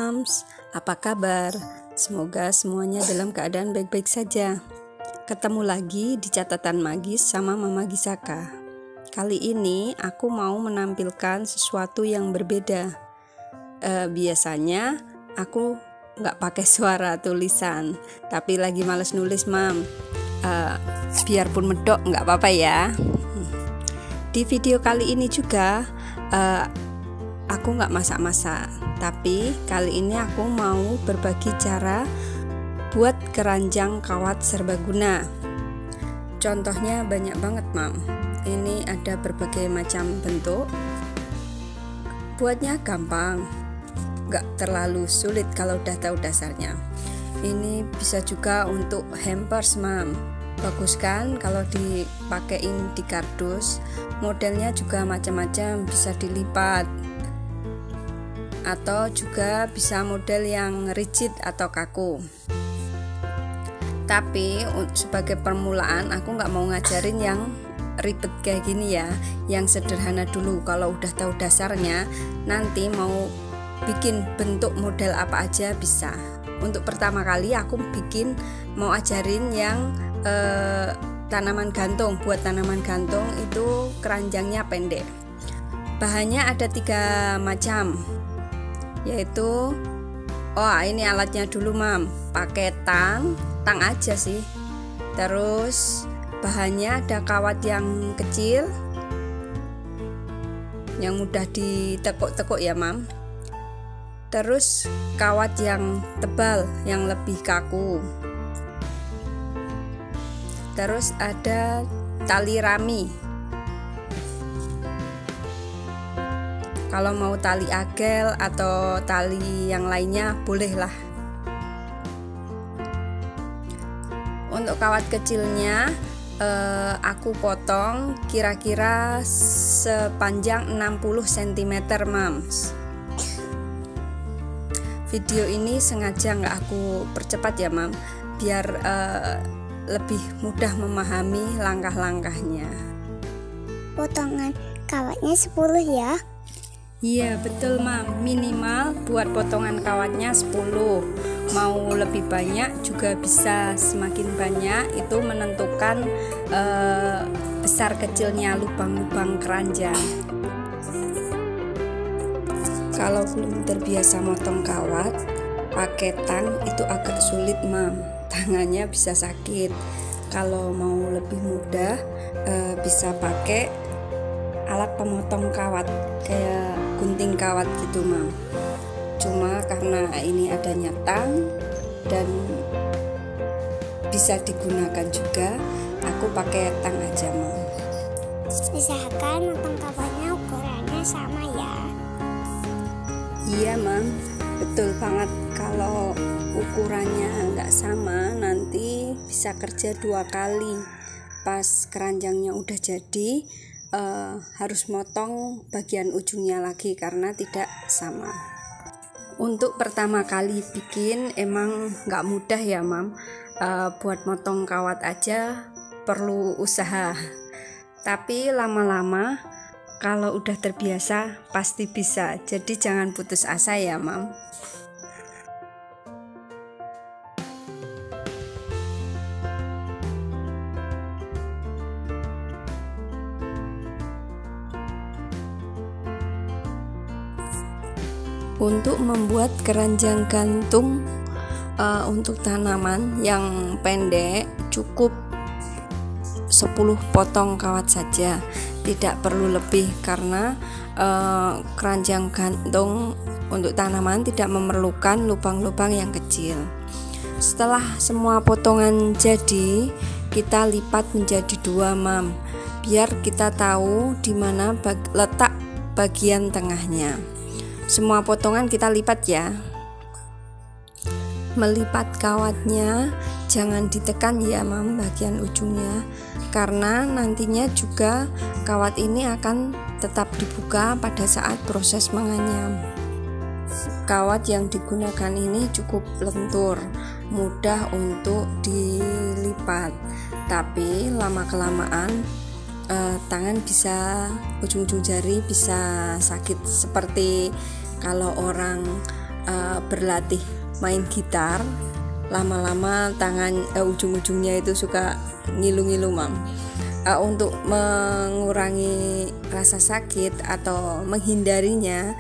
Mams, apa kabar? Semoga semuanya dalam keadaan baik-baik saja. Ketemu lagi di catatan magis sama Mama Gisaka. Kali ini aku mau menampilkan sesuatu yang berbeda. Biasanya aku nggak pakai suara tulisan, tapi lagi males nulis, Mam. Biarpun medok nggak apa-apa ya. Di video kali ini juga aku nggak masak-masak, tapi kali ini aku mau berbagi cara buat keranjang kawat serbaguna. Contohnya banyak banget, Mam. Ini ada berbagai macam bentuk. Buatnya gampang, nggak terlalu sulit kalau udah tahu dasarnya. Ini bisa juga untuk hampers, Mam. Bagus kan kalau dipakein di kardus. Modelnya juga macam-macam, bisa dilipat atau juga bisa model yang rigid atau kaku. Tapi sebagai permulaan aku nggak mau ngajarin yang ribet kayak gini ya, yang sederhana dulu. Kalau udah tahu dasarnya, nanti mau bikin bentuk model apa aja bisa. Untuk pertama kali aku mau ajarin yang tanaman gantung. Buat tanaman gantung itu keranjangnya pendek. Bahannya ada 3 macam, yaitu ini alatnya dulu, Mam. Pakai tang aja sih. Terus bahannya ada kawat yang kecil yang mudah ditekuk-tekuk ya, Mam. Terus kawat yang tebal yang lebih kaku. Terus ada tali rami. Kalau mau tali agel atau tali yang lainnya bolehlah. Untuk kawat kecilnya aku potong kira-kira sepanjang 60 cm, Mams. Video ini sengaja nggak aku percepat ya, Mam, biar lebih mudah memahami langkah-langkahnya. Potongan kawatnya 10 ya? Iya betul, Mam. Minimal buat potongan kawatnya 10. Mau lebih banyak juga bisa. Semakin banyak itu menentukan besar kecilnya lubang-lubang keranjang. Kalau belum terbiasa motong kawat pakai tang itu agak sulit, Mam. Tangannya bisa sakit. Kalau mau lebih mudah bisa pakai alat pemotong kawat kayak gunting kawat gitu, Mam. Cuma karena ini adanya tang dan bisa digunakan juga, aku pakai tang aja, Mam. Usahakan motong kawatnya ukurannya sama ya. Iya, Mam, betul banget. Kalau ukurannya nggak sama, nanti bisa kerja 2 kali. Pas keranjangnya udah jadi, harus motong bagian ujungnya lagi karena tidak sama. Untuk pertama kali bikin emang nggak mudah ya, Mam. Buat motong kawat aja perlu usaha, tapi lama-lama kalau udah terbiasa pasti bisa. Jadi jangan putus asa ya, Mam. Untuk membuat keranjang gantung untuk tanaman yang pendek cukup 10 potong kawat saja, tidak perlu lebih karena keranjang gantung untuk tanaman tidak memerlukan lubang-lubang yang kecil. Setelah semua potongan jadi, kita lipat menjadi 2, Mam, biar kita tahu di mana letak bagian tengahnya. Semua potongan kita lipat ya. Melipat kawatnya jangan ditekan ya, Mam, bagian ujungnya, karena nantinya juga kawat ini akan tetap dibuka pada saat proses menganyam. Kawat yang digunakan ini cukup lentur, mudah untuk dilipat, tapi lama-kelamaan tangan bisa, ujung-ujung jari bisa sakit, seperti kalau orang berlatih main gitar, lama-lama tangan ujung-ujungnya itu suka ngilu-ngilu mam. Untuk mengurangi rasa sakit atau menghindarinya,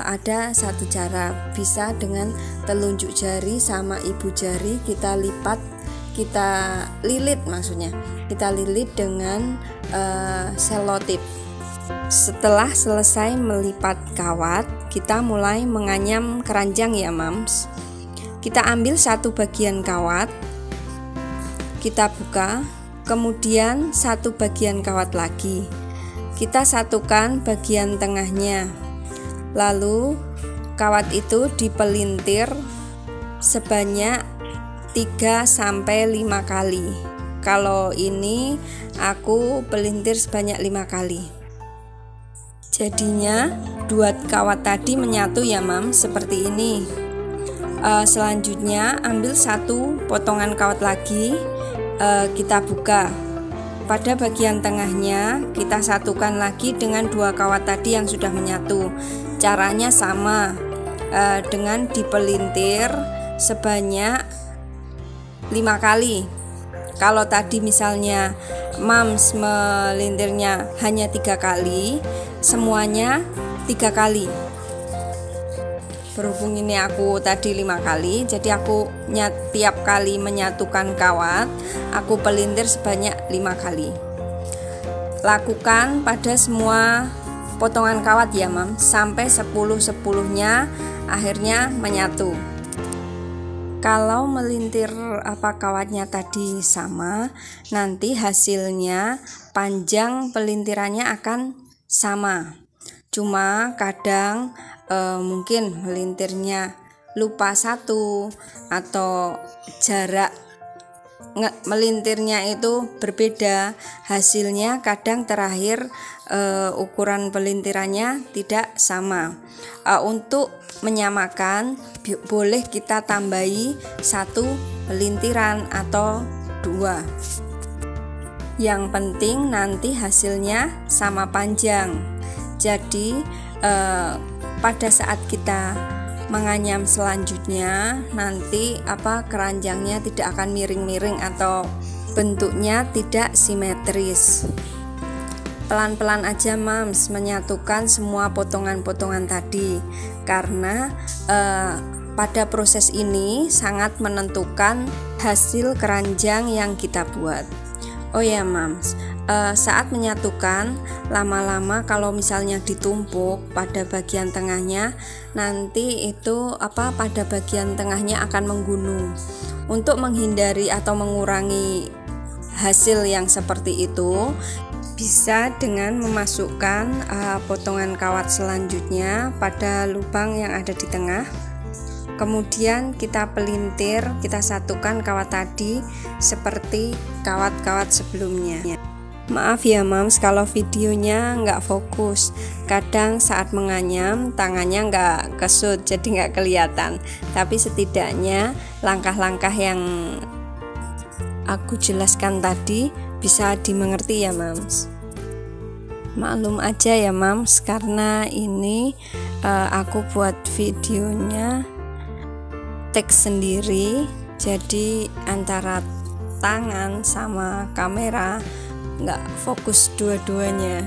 ada satu cara, bisa dengan telunjuk jari sama ibu jari kita lilit dengan selotip. Setelah selesai melipat kawat, kita mulai menganyam keranjang ya mams. Kita ambil satu bagian kawat, kita buka, kemudian satu bagian kawat lagi, kita satukan bagian tengahnya, lalu kawat itu dipelintir sebanyak 3-5 kali. Kalau ini aku pelintir sebanyak 5 kali. Jadinya 2 kawat tadi menyatu ya mam, seperti ini. Selanjutnya ambil satu potongan kawat lagi, kita buka. Pada bagian tengahnya kita satukan lagi dengan 2 kawat tadi yang sudah menyatu. Caranya sama, dengan dipelintir sebanyak 5 kali. Kalau tadi misalnya mams melintirnya hanya 3 kali, semuanya 3 kali. Berhubung ini aku tadi 5 kali, jadi aku tiap kali menyatukan kawat, aku pelintir sebanyak 5 kali. Lakukan pada semua potongan kawat ya mam, sampai 10-10-nya akhirnya menyatu. Kalau melintir kawatnya tadi sama, nanti hasilnya panjang pelintirannya akan sama. Cuma kadang mungkin melintirnya lupa satu, atau jarak melintirnya itu berbeda, hasilnya kadang terakhir ukuran pelintirannya tidak sama. Untuk menyamakan, boleh kita tambahi 1 pelintiran atau 2. Yang penting nanti hasilnya sama panjang. Jadi pada saat kita menganyam selanjutnya, nanti keranjangnya tidak akan miring-miring atau bentuknya tidak simetris. Pelan-pelan aja mams menyatukan semua potongan-potongan tadi, karena pada proses ini sangat menentukan hasil keranjang yang kita buat. Oh ya mams, saat menyatukan, lama-lama kalau misalnya ditumpuk pada bagian tengahnya, nanti itu pada bagian tengahnya akan menggunung. Untuk menghindari atau mengurangi hasil yang seperti itu, bisa dengan memasukkan potongan kawat selanjutnya pada lubang yang ada di tengah. Kemudian kita pelintir, kita satukan kawat tadi seperti kawat-kawat sebelumnya. Maaf ya mams kalau videonya nggak fokus, kadang saat menganyam tangannya nggak kesut jadi nggak kelihatan, tapi setidaknya langkah-langkah yang aku jelaskan tadi bisa dimengerti ya mams. Maklum aja ya mams, karena ini aku buat videonya teks sendiri, jadi antara tangan sama kamera nggak fokus dua-duanya.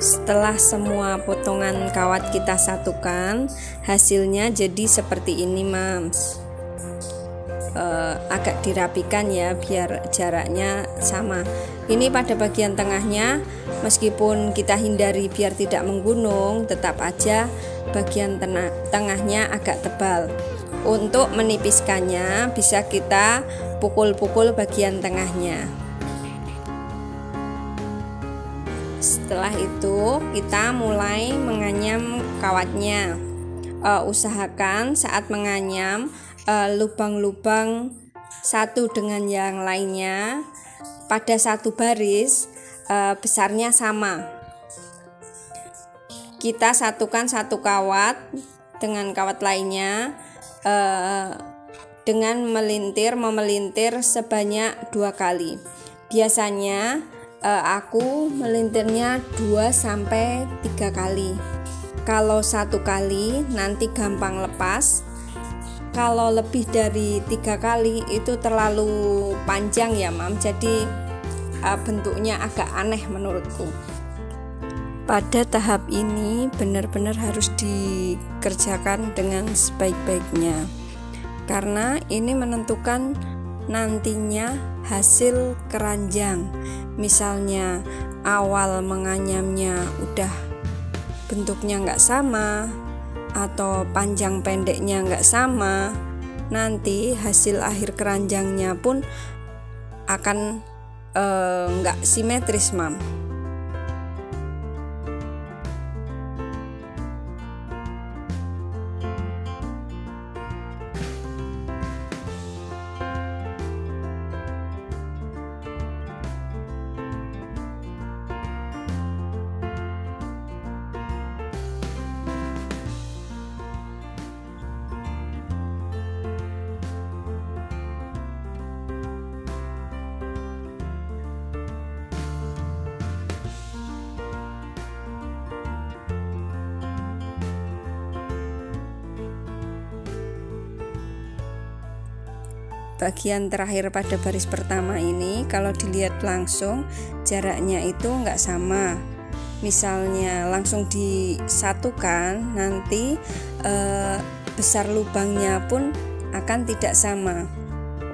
Setelah semua potongan kawat kita satukan, hasilnya jadi seperti ini mams. agak dirapikan ya, biar jaraknya sama. Ini pada bagian tengahnya, meskipun kita hindari biar tidak menggunung, tetap aja bagian tengahnya agak tebal. Untuk menipiskannya bisa kita pukul-pukul bagian tengahnya. Setelah itu kita mulai menganyam kawatnya. Usahakan saat menganyam lubang-lubang satu dengan yang lainnya pada satu baris besarnya sama. Kita satukan satu kawat dengan kawat lainnya dengan memelintir sebanyak 2 kali. Biasanya aku melintirnya 2-3 kali. Kalau 1 kali nanti gampang lepas. Kalau lebih dari 3 kali itu terlalu panjang ya Mam, jadi bentuknya agak aneh menurutku. Pada tahap ini benar-benar harus dikerjakan dengan sebaik-baiknya, karena ini menentukan nantinya hasil keranjang. Misalnya awal menganyamnya udah bentuknya nggak sama atau panjang pendeknya nggak sama, nanti hasil akhir keranjangnya pun akan nggak simetris Mam. Bagian terakhir pada baris pertama ini kalau dilihat langsung jaraknya itu nggak sama. Misalnya langsung disatukan, nanti besar lubangnya pun akan tidak sama.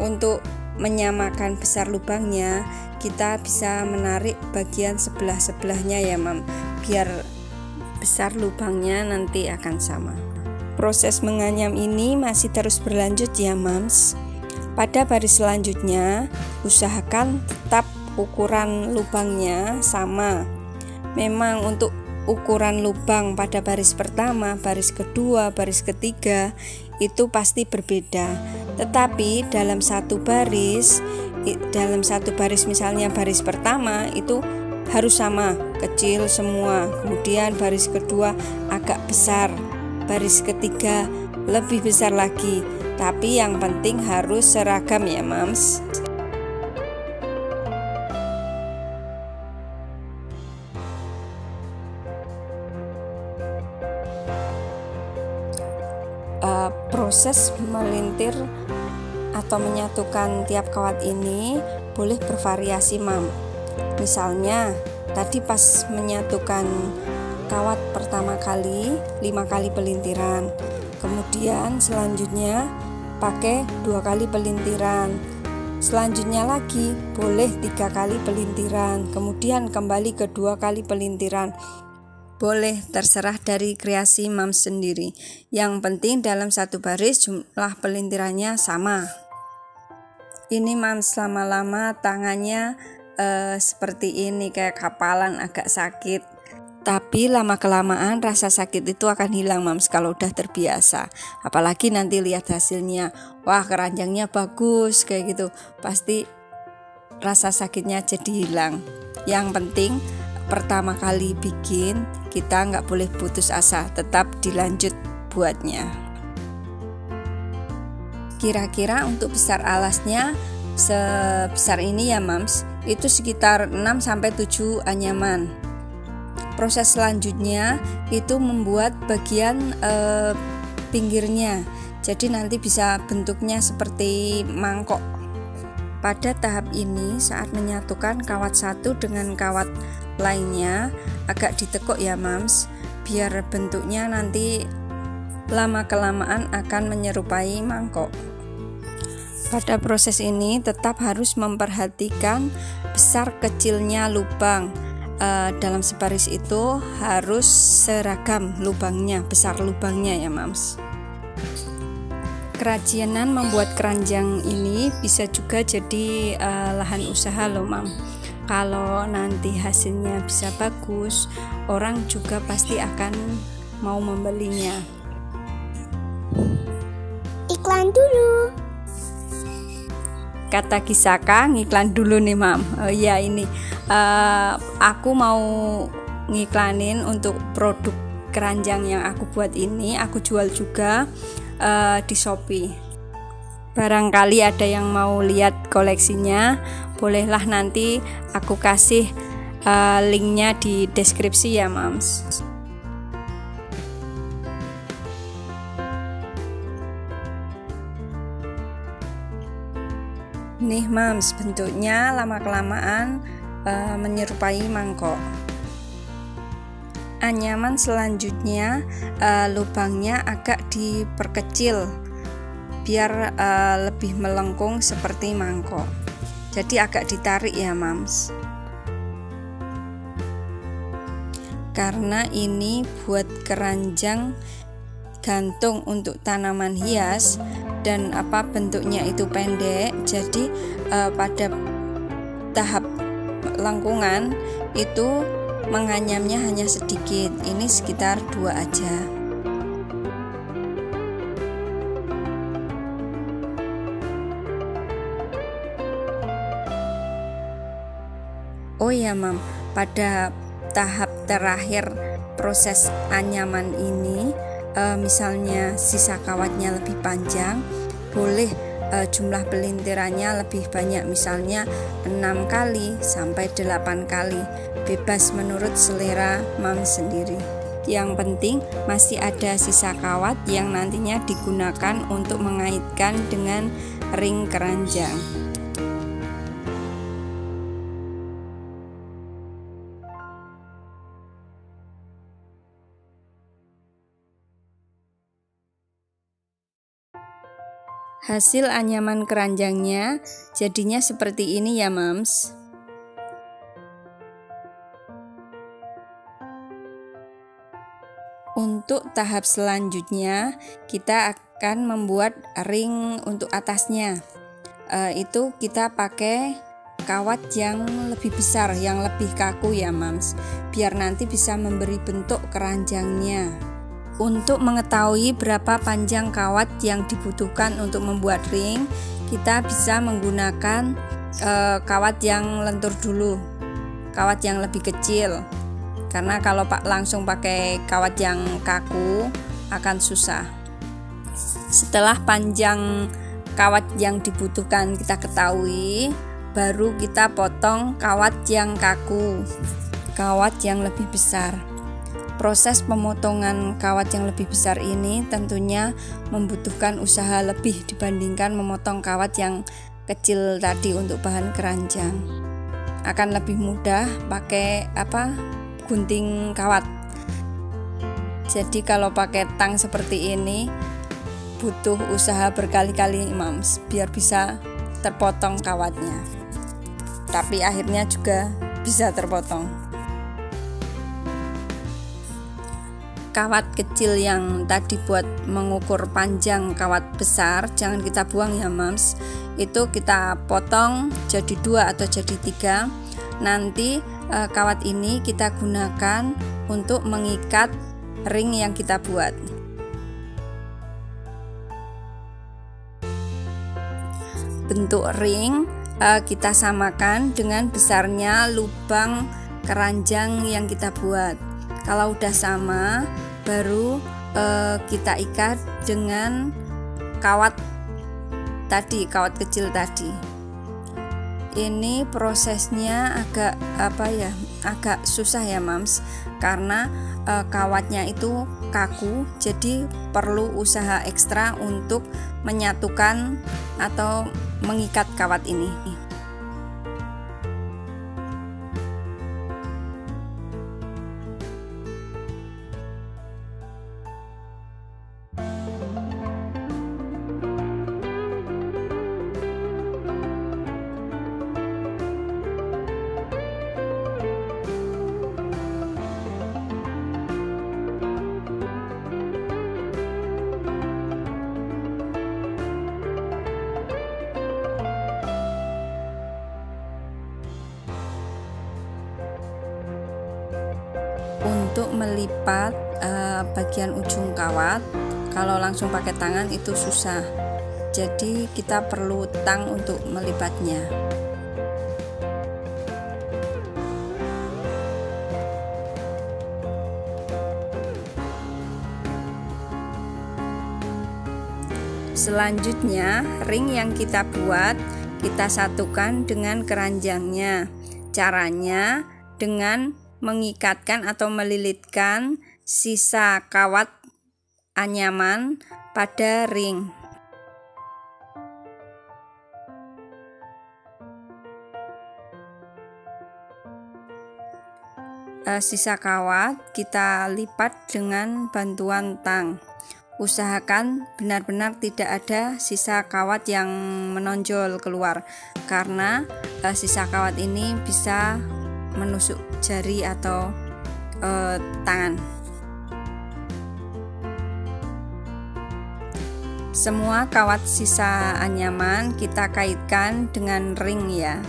Untuk menyamakan besar lubangnya, kita bisa menarik bagian sebelah-sebelahnya ya Mam, biar besar lubangnya nanti akan sama. Proses menganyam ini masih terus berlanjut ya Mams. Pada baris selanjutnya, usahakan tetap ukuran lubangnya sama. Memang untuk ukuran lubang pada baris pertama, baris kedua, baris ketiga itu pasti berbeda. Tetapi dalam satu baris misalnya baris pertama itu harus sama, kecil semua. Kemudian baris kedua agak besar, baris ketiga lebih besar lagi. Tapi yang penting harus seragam ya Mams. Proses melintir atau menyatukan tiap kawat ini boleh bervariasi Mam. Misalnya tadi pas menyatukan kawat pertama kali 5 kali pelintiran, kemudian selanjutnya pakai 2 kali pelintiran, selanjutnya lagi boleh 3 kali pelintiran, kemudian kembali ke 2 kali pelintiran. Boleh, terserah dari kreasi Mams sendiri. Yang penting dalam satu baris jumlah pelintirannya sama. Ini Mams lama-lama tangannya seperti ini, kayak kapalan, agak sakit. Tapi lama-kelamaan rasa sakit itu akan hilang Mams kalau udah terbiasa. Apalagi nanti lihat hasilnya, wah keranjangnya bagus kayak gitu, pasti rasa sakitnya jadi hilang. Yang penting pertama kali bikin kita nggak boleh putus asa, tetap dilanjut buatnya. Kira-kira untuk besar alasnya sebesar ini ya Mams, itu sekitar 6-7 anyaman. Proses selanjutnya itu membuat bagian pinggirnya, jadi nanti bisa bentuknya seperti mangkok. Pada tahap ini saat menyatukan kawat satu dengan kawat lainnya agak ditekuk ya Mams, biar bentuknya nanti lama-kelamaan akan menyerupai mangkok. Pada proses ini tetap harus memperhatikan besar kecilnya lubang. Dalam sebaris itu harus seragam lubangnya, besar lubangnya ya mams. Kerajinan membuat keranjang ini bisa juga jadi lahan usaha loh mam. Kalau nanti hasilnya bisa bagus, orang juga pasti akan mau membelinya. Iklan dulu. Kata Kisaka, ngiklan dulu nih mam. Ya ini aku mau ngiklanin untuk produk keranjang yang aku buat ini. Aku jual juga di Shopee. Barangkali ada yang mau lihat koleksinya, bolehlah nanti aku kasih linknya di deskripsi ya mams. Nih mams, bentuknya lama-kelamaan menyerupai mangkok. Anyaman selanjutnya lubangnya agak diperkecil biar lebih melengkung seperti mangkok. Jadi agak ditarik ya mams. Karena ini buat keranjang gantung untuk tanaman hias dan bentuknya itu pendek, jadi pada tahap lengkungan itu menganyamnya hanya sedikit. Ini sekitar 2 aja. Oh ya mam, pada tahap terakhir proses anyaman ini, misalnya sisa kawatnya lebih panjang, boleh jumlah pelintirannya lebih banyak, misalnya 6 kali sampai 8 kali, bebas menurut selera mam sendiri. Yang penting masih ada sisa kawat yang nantinya digunakan untuk mengaitkan dengan ring keranjang. Hasil anyaman keranjangnya jadinya seperti ini ya mams. Untuk tahap selanjutnya kita akan membuat ring untuk atasnya. Itu kita pakai kawat yang lebih besar, yang lebih kaku ya mams, biar nanti bisa memberi bentuk keranjangnya. Untuk mengetahui berapa panjang kawat yang dibutuhkan untuk membuat ring, kita bisa menggunakan kawat yang lentur dulu, kawat yang lebih kecil. Karena kalau langsung pakai kawat yang kaku akan susah. Setelah panjang kawat yang dibutuhkan kita ketahui, baru kita potong kawat yang kaku, kawat yang lebih besar. Proses pemotongan kawat yang lebih besar ini tentunya membutuhkan usaha lebih dibandingkan memotong kawat yang kecil tadi untuk bahan keranjang. Akan lebih mudah pakai gunting kawat. Jadi kalau pakai tang seperti ini butuh usaha berkali-kali mams biar bisa terpotong kawatnya. Tapi akhirnya juga bisa terpotong. Kawat kecil yang tadi buat mengukur panjang kawat besar jangan kita buang ya mams. Itu kita potong jadi 2 atau jadi 3. Nanti kawat ini kita gunakan untuk mengikat ring yang kita buat. Bentuk ring kita samakan dengan besarnya lubang keranjang yang kita buat. Kalau udah sama, baru kita ikat dengan kawat tadi, kawat kecil tadi. Ini prosesnya agak susah ya mams, karena kawatnya itu kaku, jadi perlu usaha ekstra untuk menyatukan atau mengikat kawat ini. melipat bagian ujung kawat. Kalau langsung pakai tangan itu susah, jadi kita perlu tang untuk melipatnya. Selanjutnya, ring yang kita buat kita satukan dengan keranjangnya. Caranya dengan mengikatkan atau melilitkan sisa kawat anyaman pada ring. Sisa kawat kita lipat dengan bantuan tang. Usahakan benar-benar tidak ada sisa kawat yang menonjol keluar, karena sisa kawat ini bisa menusuk jari atau tangan. Semua kawat sisa anyaman kita kaitkan dengan ring ya.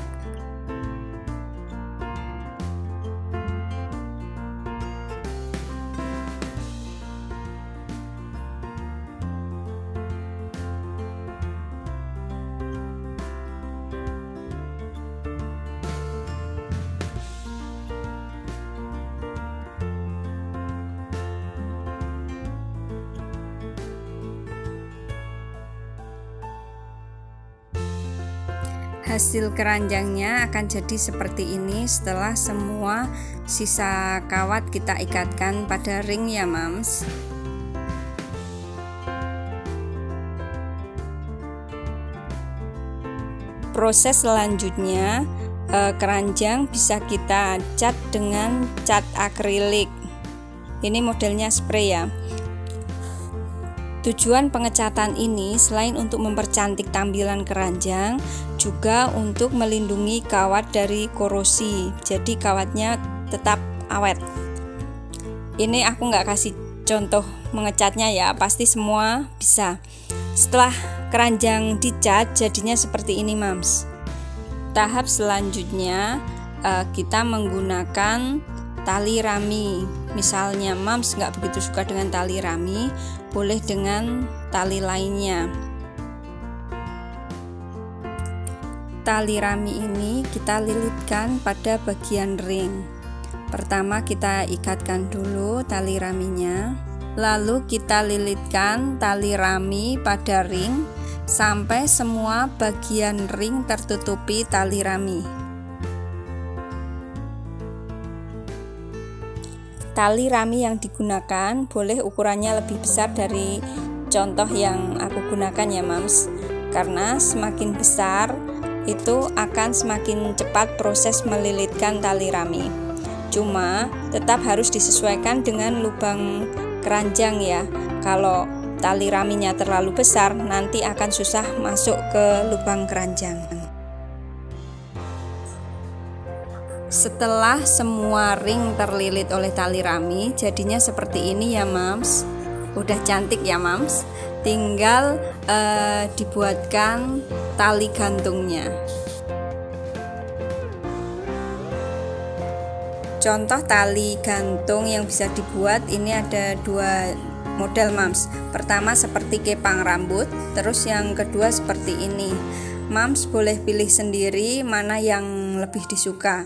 Hasil keranjangnya akan jadi seperti ini setelah semua sisa kawat kita ikatkan pada ring ya mams. Proses selanjutnya, keranjang bisa kita cat dengan cat akrilik. Ini modelnya spray ya. Tujuan pengecatan ini selain untuk mempercantik tampilan keranjang, juga untuk melindungi kawat dari korosi, jadi kawatnya tetap awet. Ini aku nggak kasih contoh mengecatnya ya, pasti semua bisa. Setelah keranjang dicat, jadinya seperti ini mams. Tahap selanjutnya kita menggunakan tali rami. Misalnya mams nggak begitu suka dengan tali rami, boleh dengan tali lainnya. Tali rami ini kita lilitkan pada bagian ring. Pertama kita ikatkan dulu tali raminya, lalu kita lilitkan tali rami pada ring sampai semua bagian ring tertutupi tali rami. Tali rami yang digunakan boleh ukurannya lebih besar dari contoh yang aku gunakan ya mams, karena semakin besar itu akan semakin cepat proses melilitkan tali rami. Cuma tetap harus disesuaikan dengan lubang keranjang ya. Kalau tali raminya terlalu besar, nanti akan susah masuk ke lubang keranjang. Setelah semua ring terlilit oleh tali rami, jadinya seperti ini ya mams. Udah cantik ya mams. Tinggal dibuatkan tali gantungnya. Contoh tali gantung yang bisa dibuat ini ada dua model mams. Pertama seperti kepang rambut, terus yang kedua seperti ini. Mams boleh pilih sendiri mana yang lebih disuka.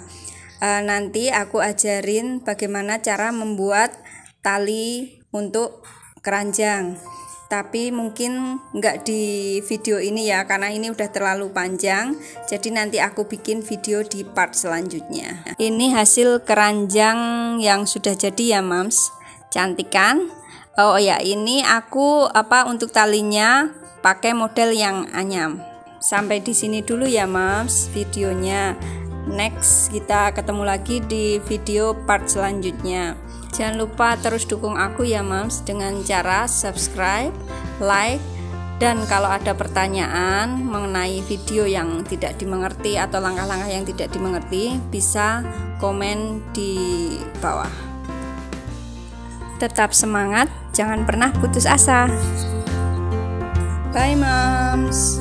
Nanti aku ajarin bagaimana cara membuat tali untuk keranjang, tapi mungkin nggak di video ini ya, karena ini udah terlalu panjang. Jadi nanti aku bikin video di part selanjutnya. Ini hasil keranjang yang sudah jadi ya mams. Cantik kan? Oh ya, ini aku untuk talinya pakai model yang anyam. Sampai di sini dulu ya mams videonya. Next kita ketemu lagi di video part selanjutnya. Jangan lupa terus dukung aku ya mams dengan cara subscribe, like, dan kalau ada pertanyaan mengenai video yang tidak dimengerti atau langkah-langkah yang tidak dimengerti, bisa komen di bawah. Tetap semangat, jangan pernah putus asa. Bye mams.